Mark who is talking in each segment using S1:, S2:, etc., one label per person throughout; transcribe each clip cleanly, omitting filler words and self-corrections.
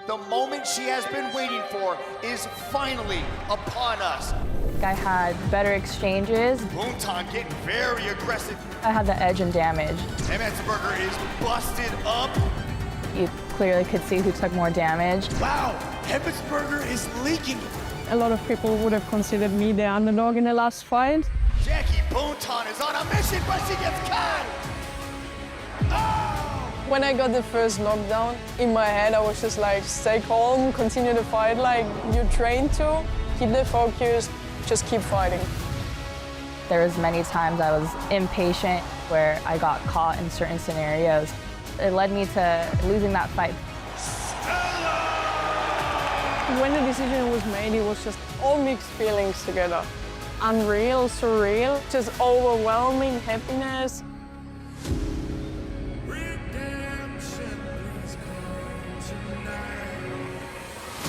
S1: The moment she has been waiting for is finally upon us.
S2: I had better exchanges.
S1: Buntan getting very aggressive.
S2: I had the edge and damage.
S1: Hemetsberger is busted up.
S2: You clearly could see who took more damage.
S1: Wow, Hemetsberger is leaking.
S3: A lot of people would have considered me the underdog in the last fight.
S1: Jackie Buntan is on a mission, but she gets caught. Oh!
S3: When I got the first knockdown, in my head I was just like, stay calm, continue the fight like you trained to, keep the focus, just keep fighting.
S2: There was many times I was impatient where I got caught in certain scenarios. It led me to losing that fight.
S3: When the decision was made, it was just all mixed feelings together. Unreal, surreal, just overwhelming happiness.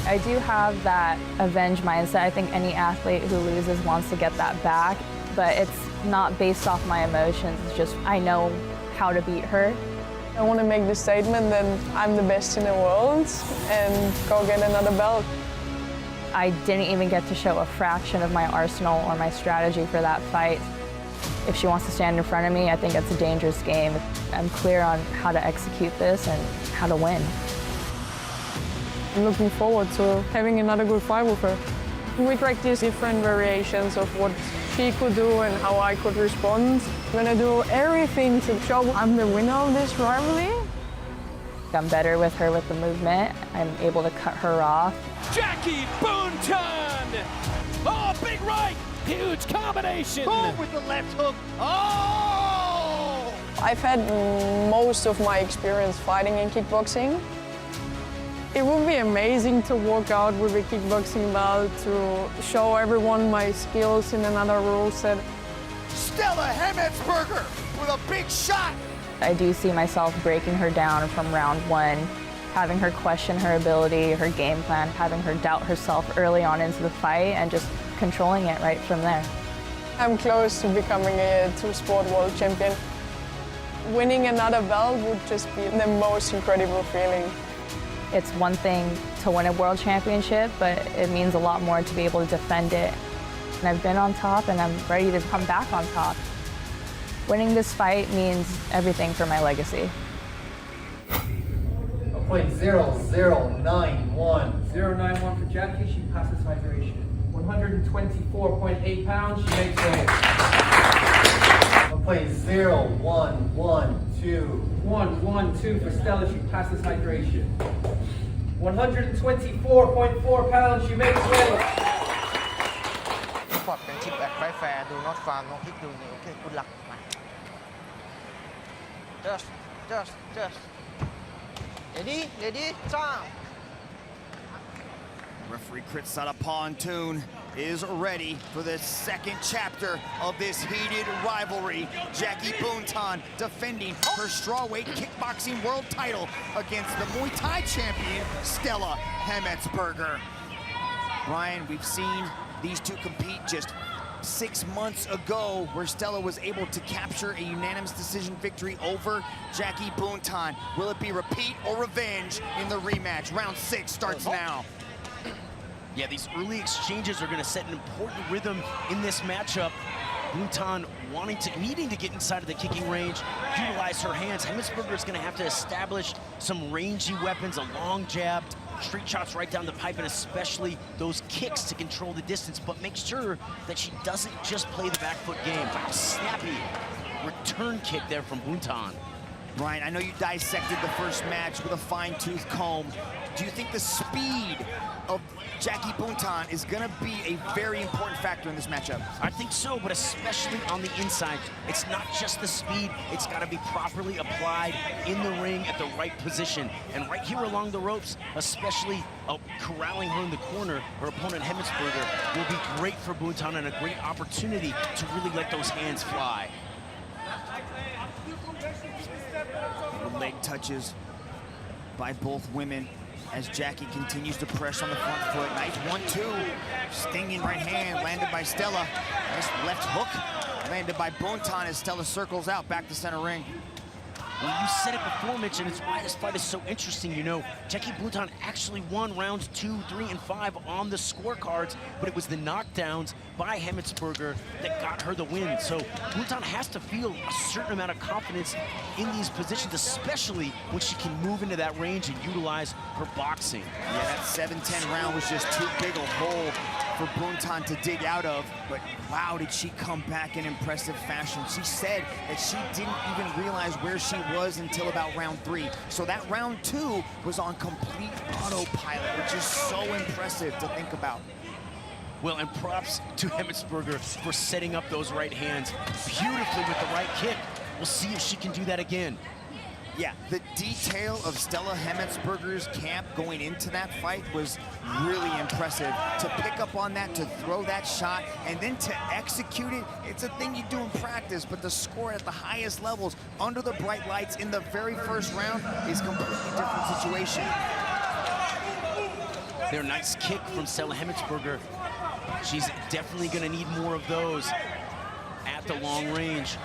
S2: I do have that avenge mindset. I think any athlete who loses wants to get that back, but it's not based off my emotions. It's just I know how to beat her.
S3: I want to make the statement that I'm the best in the world and go get another belt.
S2: I didn't even get to show a fraction of my arsenal or my strategy for that fight. If she wants to stand in front of me, I think it's a dangerous game. I'm clear on how to execute this and how to win.
S3: I'm looking forward to having another good fight with her. We practice different variations of what she could do and how I could respond. I'm gonna do everything to show I'm the winner of this rivalry.
S2: I'm better with her with the movement. I'm able to cut her off.
S4: Jackie Buntan! Oh, big right! Huge combination!
S1: Boom with the left hook. Oh!
S3: I've had most of my experience fighting in kickboxing. It would be amazing to walk out with a kickboxing belt to show everyone my skills in another rule set.
S1: Stella Hemetsberger with a big shot.
S2: I do see myself breaking her down from round one, having her question her ability, her game plan, having her doubt herself early on into the fight, and just controlling it right from there.
S3: I'm close to becoming a two-sport world champion. Winning another belt would just be the most incredible feeling.
S2: It's one thing to win a world championship, but it means a lot more to be able to defend it. And I've been on top, and I'm ready to come back on top. Winning this fight means everything for my legacy.
S5: .0091. 091 for Jackie, she passes hydration. 124.8 pounds, she makes weight. 1.0112. 112 for Stella, she passes hydration. 124.4 pounds, she makes weight.
S6: ปอดเป็นชิปแอดไฟแฟร์ดูน็อตฟาร์มน้องคลิกดูนี่โอเคคุณหลักมา just ready จ้า
S1: Referee Kritsada Pontoon is ready for the second chapter of this heated rivalry. Jackie Buntan defending her strawweight kickboxing world title against the Muay Thai champion, Stella Hemetsberger. Brian, we've seen these two compete just 6 months ago, where Stella was able to capture a unanimous decision victory over Jackie Buntan. Will it be repeat or revenge in the rematch? Round 6 starts now.
S4: Yeah, these early exchanges are going to set an important rhythm in this matchup. Buntan needing to get inside of the kicking range, utilize her hands. Hemetsberger is going to have to establish some rangy weapons, a long jab, street shots right down the pipe, and especially those kicks to control the distance, but make sure that she doesn't just play the back foot game. Wow, snappy return kick there from Buntan.
S1: Brian, I know you dissected the first match with a fine-tooth comb. Do you think the speed of Jackie Buntan is going to be a very important factor in this matchup?
S4: I think so, but especially on the inside. It's not just the speed, it's got to be properly applied in the ring at the right position. And right here along the ropes, especially corralling her in the corner, her opponent Hemetsberger will be great for Buntan and a great opportunity to really let those hands fly.
S1: Leg touches by both women as Jackie continues to press on the front foot. Nice 1-2. Stinging right hand landed by Stella. Nice left hook landed by Buntan as Stella circles out back to center ring.
S4: Well, you said it before, Mitch, and it's why this fight is so interesting. You know, Jackie Buntan actually won rounds 2, 3, and 5 on the scorecards, but it was the knockdowns by Hemetsberger that got her the win. So Buntan has to feel a certain amount of confidence in these positions, especially when she can move into that range and utilize her boxing.
S1: Yeah, that 7-10 round was just too big a hole for Buntan to dig out of, but wow, did she come back in impressive fashion. She said that she didn't even realize where she was until about round 3. So that round 2 was on complete autopilot, which is so impressive to think about.
S4: Well, and props to Hemetsberger for setting up those right hands beautifully with the right kick. We'll see if she can do that again.
S1: Yeah, the detail of Stella Hemetsberger's camp going into that fight was really impressive. To pick up on that, to throw that shot, and then to execute it, it's a thing you do in practice, but to score at the highest levels under the bright lights in the very first round is a completely different situation.
S4: Their nice kick from Stella Hemetsberger. She's definitely gonna need more of those at the long range.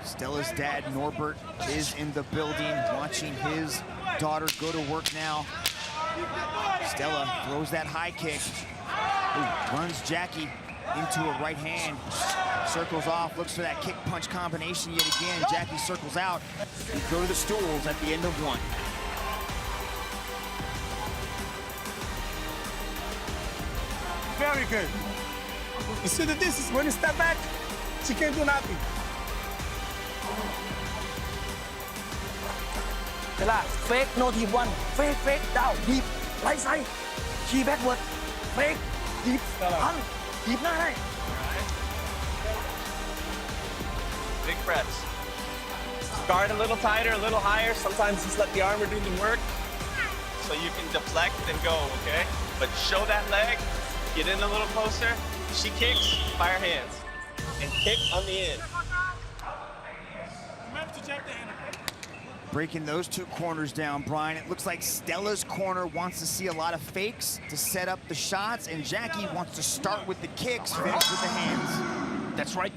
S1: Stella's dad, Norbert, is in the building, watching his daughter go to work now. Stella throws that high kick. Ooh, runs Jackie into a right hand. Circles off, looks for that kick punch combination yet again. Jackie circles out. We go to the stools at the end of 1.
S7: Very good. You see the distance, when you step back, she can't do nothing.
S8: Stella, fake, no deep one. Fake, fake, down, deep, right side. Key backward. Fake, deep, on, deepหน้าได้
S9: Big breaths. Guard a little tighter, a little higher. Sometimes just let the armor do the work so you can deflect and go, okay? But show that leg, get in a little closer. She kicks, fire hands. And kick on the end.
S1: Breaking those two corners down, Brian. It looks like Stella's corner wants to see a lot of fakes to set up the shots, and Jackie wants to start with the kicks, finish with the hands.
S4: That's right,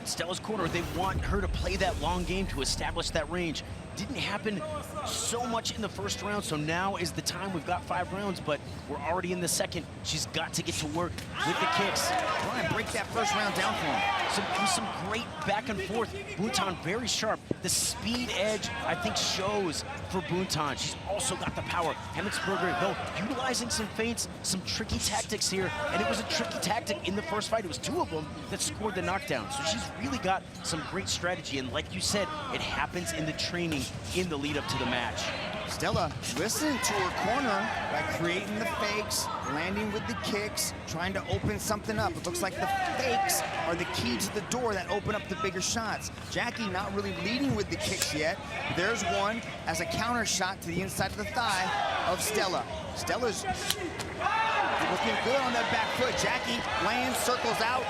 S4: Stella's corner, they want her to play that long game to establish that range. Didn't happen so much in the first round, so now is the time. We've got 5 rounds, but we're already in the second. She's got to get to work with the kicks.
S1: Brian, break that first round down for him.
S4: Some great back and forth. Buntan very sharp. The speed edge, I think, shows for Buntan. She's also got the power. Hemetsberger, though, utilizing some feints, some tricky tactics here, and it was a tricky tactic in the first fight. It was 2 of them that scored the knockdown. So she's really got some great strategy, and like you said, it happens in the training in the lead up to the match.
S1: Stella listening to her corner by creating the fakes, landing with the kicks, trying to open something up. It looks like the fakes are the key to the door that open up the bigger shots. Jackie not really leading with the kicks yet. There's one as a counter shot to the inside of the thigh of Stella. Stella's looking good on that back foot. Jackie lands, circles out.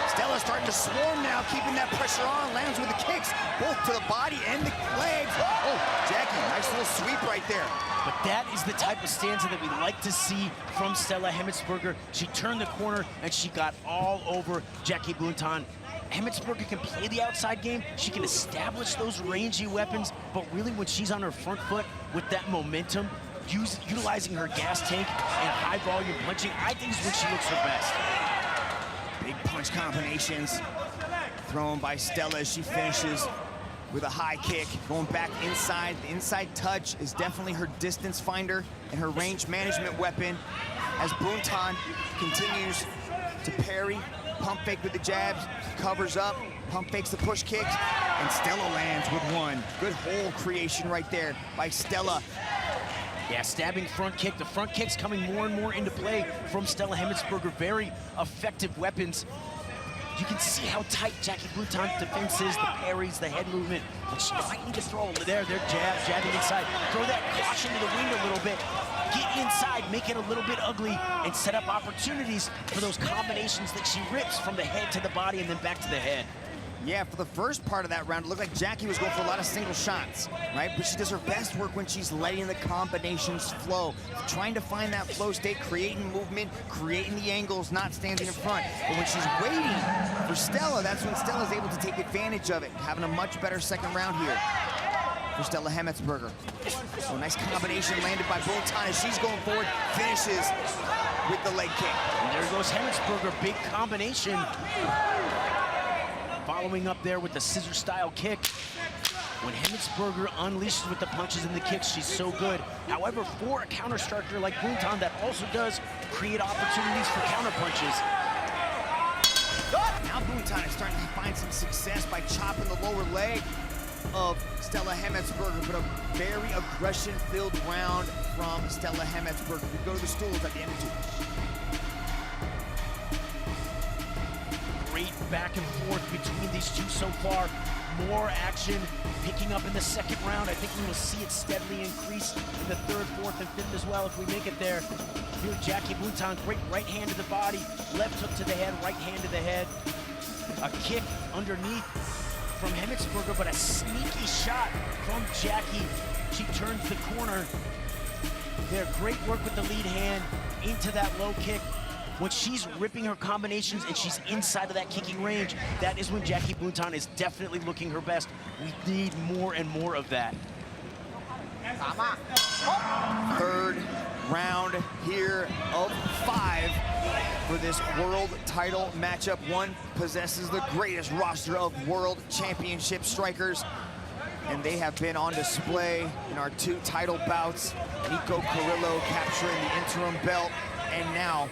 S1: Stella's starting to swarm now, keeping that pressure on, lands with the kicks, both to the body and the legs. Oh, Jackie, nice little sweep right there.
S4: But that is the type of stanza that we like to see from Stella Hemetsberger. She turned the corner and she got all over Jackie Buntan. Hemetsberger can play the outside game. She can establish those rangy weapons, but really when she's on her front foot with that momentum, utilizing her gas tank and high volume punching, I think is when she looks her best.
S1: Big punch combinations thrown by Stella as she finishes with a high kick. Going back inside. The inside touch is definitely her distance finder and her range management weapon as Buntan continues to parry, pump fake with the jabs, covers up, pump fakes the push kicks, and Stella lands with one. Good hole creation right there by Stella.
S4: Yeah, stabbing front kick. The front kick's coming more and more into play from Stella Hemetsberger. Very effective weapons. You can see how tight Jackie Buntan's defense is, the parries, the head movement. But she might need to throw their jabbing inside. Throw that caution to the wind a little bit. Get inside, make it a little bit ugly, and set up opportunities for those combinations that she rips from the head to the body and then back to the head.
S1: Yeah, for the first part of that round, it looked like Jackie was going for a lot of single shots, right? But she does her best work when she's letting the combinations flow, trying to find that flow state, creating movement, creating the angles, not standing in front. But when she's waiting for Stella, that's when Stella's able to take advantage of it, having a much better second round here for Stella Hemetsberger. So nice combination landed by Buntan as she's going forward, finishes with the leg kick.
S4: And there goes Hemetsberger, big combination. Following up there with the scissor-style kick. When Hemetsberger unleashes with the punches and the kicks, she's so good. However, for a counter striker like Buntan, that also does create opportunities for counter punches.
S1: Now Buntan is starting to find some success by chopping the lower leg of Stella Hemetsberger, but a very aggression-filled round from Stella Hemetsberger. We go to the stools at the end of 2.
S4: Great back and forth between these two so far. More action picking up in the second round. I think we will see it steadily increase in the 3rd, 4th, and 5th as well if we make it there. Here, Jackie Buntan, great right hand to the body, left hook to the head, right hand to the head. A kick underneath from Hemetsberger, but a sneaky shot from Jackie. She turns the corner. There, great work with the lead hand into that low kick. When she's ripping her combinations and she's inside of that kicking range, that is when Jackie Buntan is definitely looking her best. We need more and more of that.
S1: 3rd round here of 5 for this world title matchup. One possesses the greatest roster of world championship strikers, and they have been on display in our 2 title bouts. Nico Carrillo capturing the interim belt, and now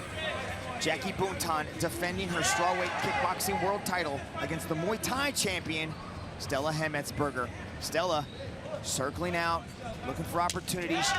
S1: Jackie Buntan defending her strawweight kickboxing world title against the Muay Thai champion, Stella Hemetsberger. Stella circling out, looking for opportunities.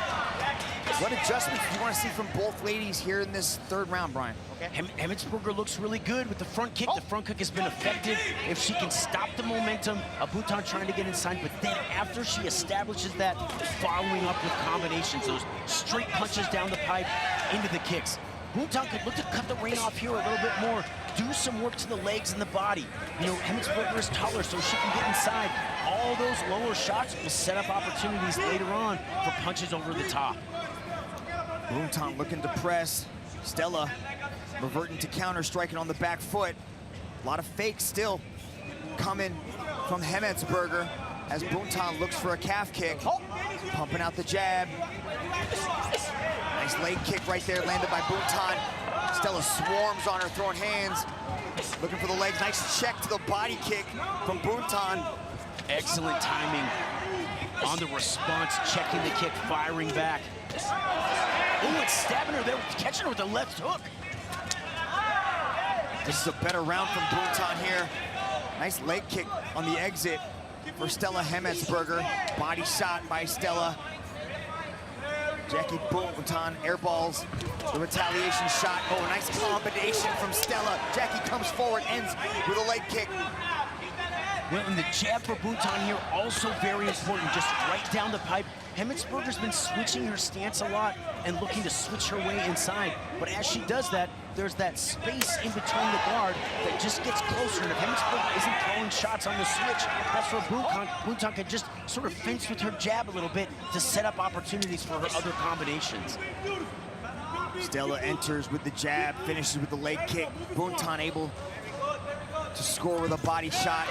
S1: What adjustments do you want to see from both ladies here in this 3rd round, Brian?
S4: Okay. Hemetsberger looks really good with the front kick. The front kick has been effective. If she can stop the momentum, Buntan trying to get inside, but then after she establishes that, following up with combinations, those straight punches down the pipe into the kicks. Buntan could look to cut the ring off here a little bit more, do some work to the legs and the body. You know, Hemetsberger is taller, so she can get inside. All those lower shots will set up opportunities later on for punches over the top.
S1: Buntan looking to press. Stella reverting to counter, striking on the back foot. A lot of fakes still coming from Hemetsberger as Buntan looks for a calf kick. Pumping out the jab. Nice leg kick right there, landed by Buntan. Stella swarms on her, throwing hands. Looking for the legs. Nice check to the body kick from Buntan.
S4: Excellent timing on the response, checking the kick, firing back. Oh, it's stabbing her there, catching her with the left hook.
S1: This is a better round from Buntan here. Nice leg kick on the exit for Stella Hemetsberger. Body shot by Stella. Jackie Buntan airballs the retaliation shot. Oh, a nice combination from Stella. Jackie comes forward, ends with a leg kick.
S4: Well, and the jab for Buntan here, also very important, just right down the pipe. Hemetsberger's been switching her stance a lot and looking to switch her way inside. But as she does that, there's that space in between the guard that just gets closer. And if Hemetsberger isn't throwing shots on the switch, that's where Buntan can just sort of fence with her jab a little bit to set up opportunities for her other combinations.
S1: Stella enters with the jab, finishes with the leg kick. Buntan able to score with a body shot.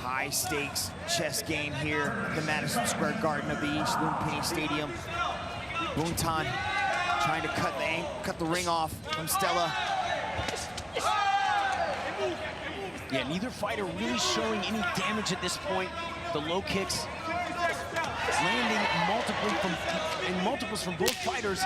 S1: High stakes chess game here at the Madison Square Garden of the East Lumpini Stadium. Buntan trying to cut the ring off from Stella.
S4: Yeah, neither fighter really showing any damage at this point. The low kicks landing multiples from both fighters.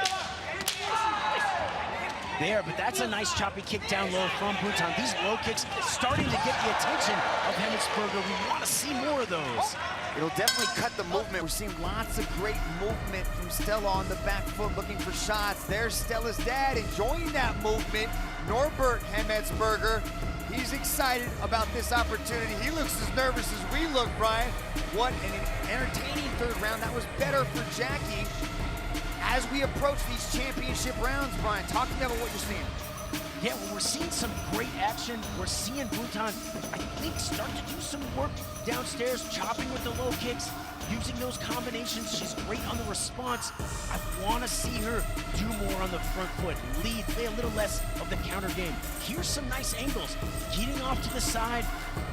S4: There, but that's a nice choppy kick down low from Buntan. These low kicks starting to get the attention of Hemetsberger. We want to see more of those.
S1: It'll definitely cut the movement. We're seeing lots of great movement from Stella on the back foot, looking for shots. There's Stella's dad enjoying that movement. Norbert Hemetsberger, he's excited about this opportunity. He looks as nervous as we look, Brian. What an entertaining 3rd round. That was better for Jackie. As we approach these championship rounds, Brian, talk to me about what you're seeing.
S4: Yeah, well, we're seeing some great action. We're seeing Buntan, I think, start to do some work downstairs, chopping with the low kicks, using those combinations. She's great on the response. I want to see her do more on the front foot, lead, play a little less of the counter game. Here's some nice angles, getting off to the side.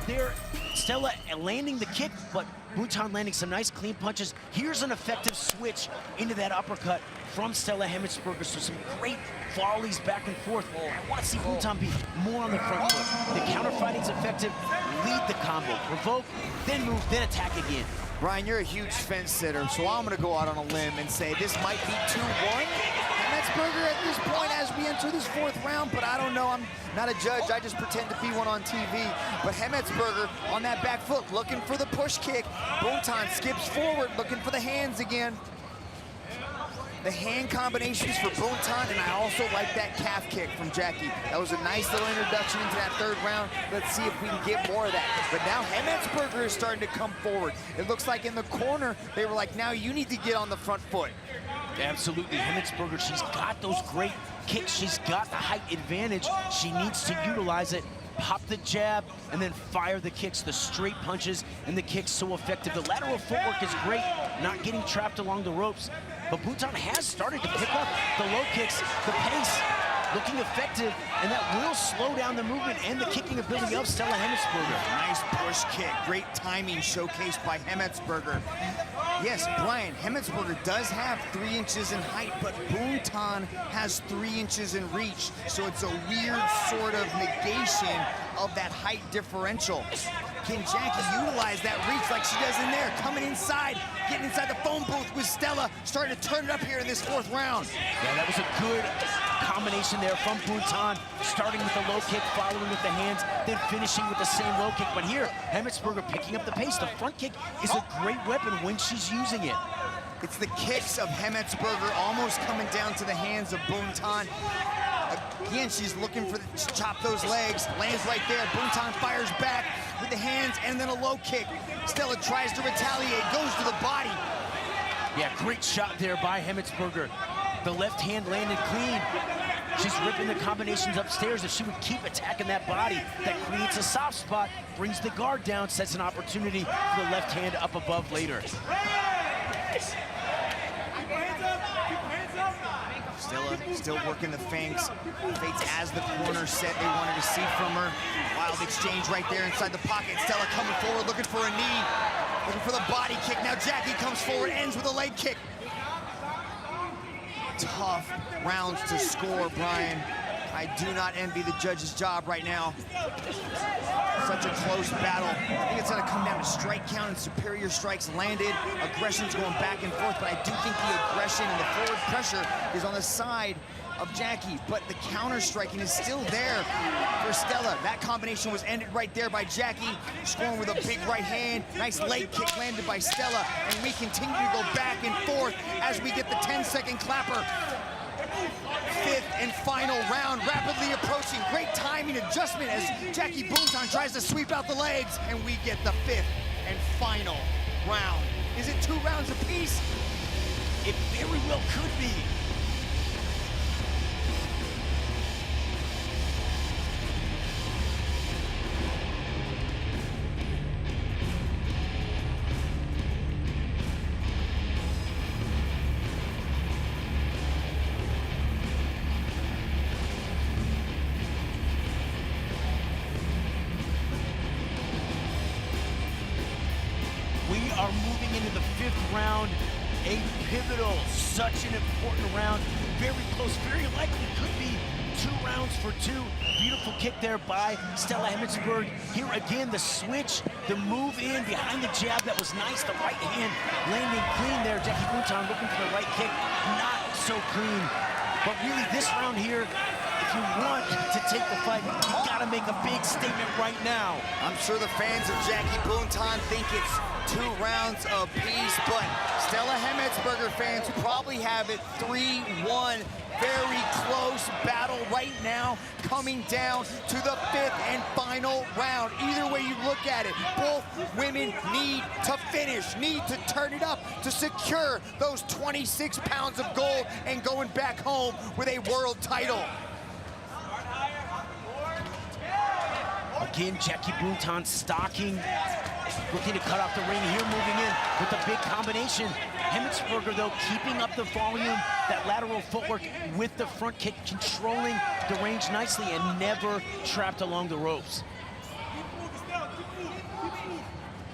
S4: There, Stella landing the kick, but Buntan landing some nice clean punches. Here's an effective switch into that uppercut from Stella Hemetsberger. So some great volleys back and forth. I want to see Buntan be more on the front foot. The counter fighting's effective. Lead the combo, provoke, then move, then attack again.
S1: Brian, you're a huge fence sitter, so I'm going to go out on a limb and say this might be 2-1. Hemetsberger at this point as we enter this 4th round, but I don't know. I'm not a judge. I just pretend to be one on TV. But Hemetsberger on that back foot, looking for the push kick. Buntan skips forward, looking for the hands again. The hand combinations for Buntan, and I also like that calf kick from Jackie. That was a nice little introduction into that 3rd round. Let's see if we can get more of that. But now Hemetsberger is starting to come forward. It looks like in the corner, they were like, now you need to get on the front foot.
S4: Absolutely, Hemetsberger, she's got those great kicks. She's got the height advantage. She needs to utilize it. Pop the jab, and then fire the kicks, the straight punches, and the kicks so effective. The lateral footwork is great, not getting trapped along the ropes. But Buntan has started to pick up the low kicks, the pace, looking effective, and that will slow down the movement and the kicking ability of Stella Hemetsberger.
S1: Nice push kick, great timing showcased by Hemetsberger. Yes, Brian, Hemetsberger does have 3 inches in height, but Buntan has 3 inches in reach, so it's a weird sort of negation of that height differential. Can Jackie utilize that reach like she does in there? Coming inside, getting inside the phone booth with Stella, starting to turn it up here in this 4th round.
S4: Yeah, that was a good combination there from Buntan, starting with the low kick, following with the hands, then finishing with the same low kick. But here, Hemetsberger picking up the pace. The front kick is a great weapon when she's using it.
S1: It's the kicks of Hemetsberger almost coming down to the hands of Buntan. Again, she's looking for to chop those legs. Lands right there. Buntan fires back with the hands and then a low kick. Stella tries to retaliate, goes to the body.
S4: Yeah, great shot there by Hemetsberger. The left hand landed clean. She's ripping the combinations upstairs. If she would keep attacking that body, that creates a soft spot, brings the guard down, sets an opportunity for the left hand up above later.
S1: Stella still working the feints. Fates as the corner set they wanted to see from her. Wild exchange right there inside the pocket. Stella coming forward, looking for a knee, looking for the body kick. Now Jackie comes forward, ends with a leg kick. Tough rounds to score, Brian. I do not envy the judge's job right now. Such a close battle. I think it's gonna come down to strike count and superior strikes landed. Aggression's going back and forth, but I do think the aggression and the forward pressure is on the side of Jackie, but the counter striking is still there for Stella. That combination was ended right there by Jackie, scoring with a big right hand. Nice leg kick landed by Stella, and we continue to go back and forth as we get the 10-second clapper. 5th and final round, rapidly approaching. Great timing adjustment as Jackie Buntan tries to sweep out the legs, and we get the 5th and final round. Is it 2 rounds apiece?
S4: It very well could be. We are moving into the 5th round, a pivotal, such an important round, very close, very likely could be 2 rounds for 2. Beautiful kick there by Stella Hemetsberger. Here again, the switch, the move in behind the jab, that was nice. The right hand landing clean there. Jackie Buntan looking for the right kick, not so clean. But really this round here, if you want to take the fight, you gotta make a big statement right now.
S1: I'm sure the fans of Jackie Buntan think it's 2 rounds apiece, but Stella Hemetsberger fans probably have it 3-1. Very close battle right now, coming down to the 5th and final round. Either way you look at it, both women need to finish, need to turn it up to secure those 26 pounds of gold and going back home with a world title.
S4: Again, Jackie Buntan stalking, looking to cut off the ring here, moving in with a big combination. Hemetsberger, though, keeping up the volume, that lateral footwork with the front kick, controlling the range nicely and never trapped along the ropes.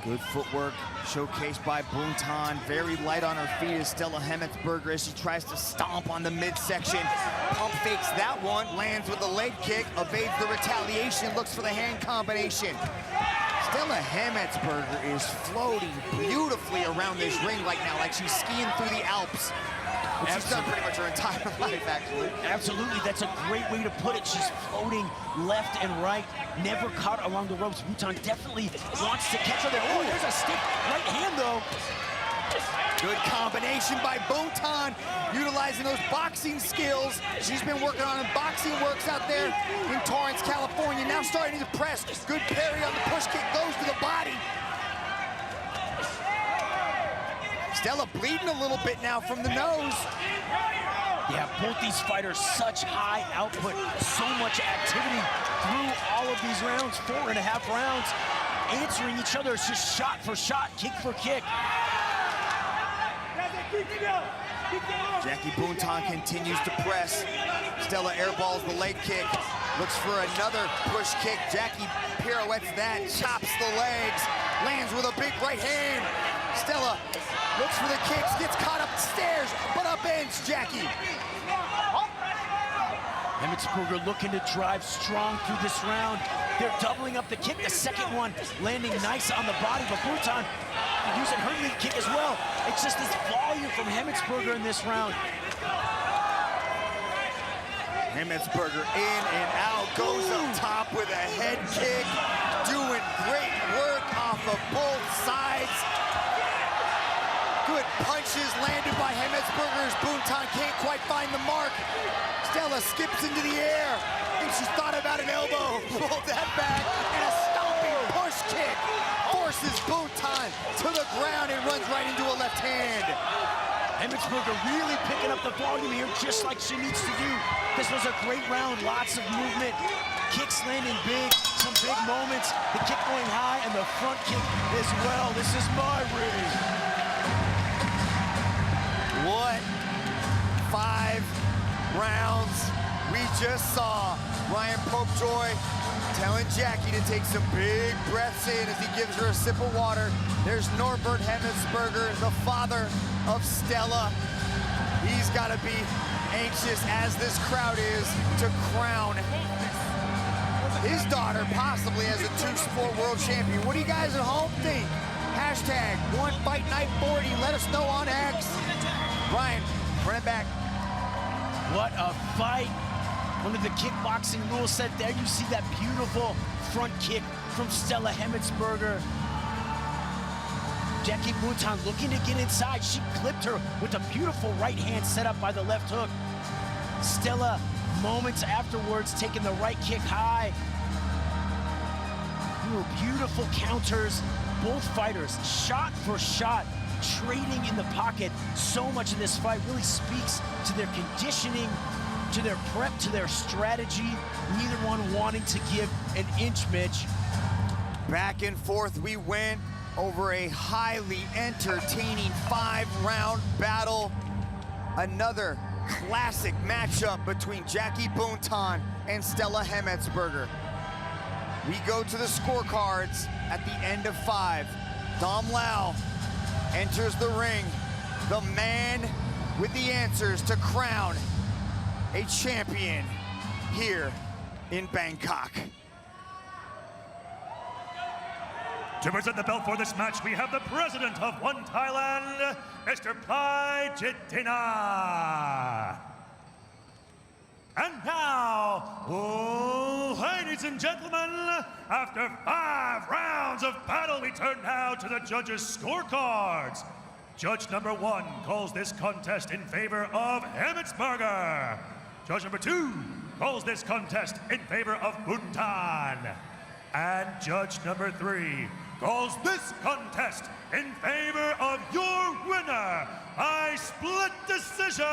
S1: Good footwork showcased by Buntan. Very light on her feet is Stella Hemetsberger as she tries to stomp on the midsection. Pump fakes that one, lands with a leg kick, evades the retaliation, looks for the hand combination. Stella Hemetsberger is floating beautifully around this ring right now, like she's skiing through the Alps. Which she's done pretty much her entire life, actually.
S4: Absolutely, that's a great way to put it. She's floating left and right, never caught along the ropes. Buntan definitely wants to catch her there. Oh, there's a stiff right hand, though.
S1: Good combination by Buntan, utilizing those boxing skills. She's been working on boxing works out there in Torrance, California. Now starting to press. Good parry on the push kick, goes to the body. Stella bleeding a little bit now from the nose.
S4: Yeah, both these fighters, such high output, so much activity through all of these rounds, 4.5 rounds, answering each other. It's just shot for shot, kick for kick.
S1: Jackie Buntan continues to press. Stella airballs the leg kick, looks for another push kick. Jackie pirouettes that, chops the legs, lands with a big right hand. Stella looks for the kicks, gets caught up the stairs, but upends Jackie.
S4: Hemetsberger looking to drive strong through this round. They're doubling up the kick, the second one landing nice on the body, but Buntan using her lead kick as well. It's just this volume from Hemetsberger in this round.
S1: Hemetsberger in and out, goes up top with a head kick, doing great work off of both sides. Good punches landed by Hemetsberger as Buntan can't quite find the mark. Stella skips into the air. I think she's thought about an elbow. Pulled that back, and a stomping push kick forces Buntan to the ground and runs right into a left hand.
S4: Hemetsberger really picking up the volume here, just like she needs to do. This was a great round, lots of movement. Kicks landing big, some big moments. The kick going high and the front kick as well. This is my ring.
S1: What 5 rounds we just saw. Ryan Popejoy telling Jackie to take some big breaths in as he gives her a sip of water. There's Norbert Hemetsberger, the father of Stella. He's got to be anxious, as this crowd is, to crown his daughter possibly as a 2-sport world champion. What do you guys at home think? Hashtag #OneFightNight40. Let us know on X. Ryan, run it back.
S4: What a fight. One of the kickboxing rules said there. You see that beautiful front kick from Stella Hemetsberger. Jackie Buntan looking to get inside. She clipped her with a beautiful right hand set up by the left hook. Stella, moments afterwards, taking the right kick high. Beautiful counters. Both fighters, shot for shot, trading in the pocket. So much of this fight really speaks to their conditioning, to their prep, to their strategy. Neither one wanting to give an inch, Mitch.
S1: Back and forth we went over a highly entertaining 5-round battle. Another classic matchup between Jackie Buntan and Stella Hemetsberger. We go to the scorecards at the end of 5. Dom Lau enters the ring, the man with the answers to crown a champion here in Bangkok.
S10: To present the belt for this match, we have the president of One Thailand, Mr. Pai Jitina. And now, ladies and gentlemen, after 5 rounds of battle, we turn now to the judges' scorecards. Judge number 1 calls this contest in favor of Hemetsberger. Judge number 2 calls this contest in favor of Buntan. And judge number 3 calls this contest in favor of your winner by split decision.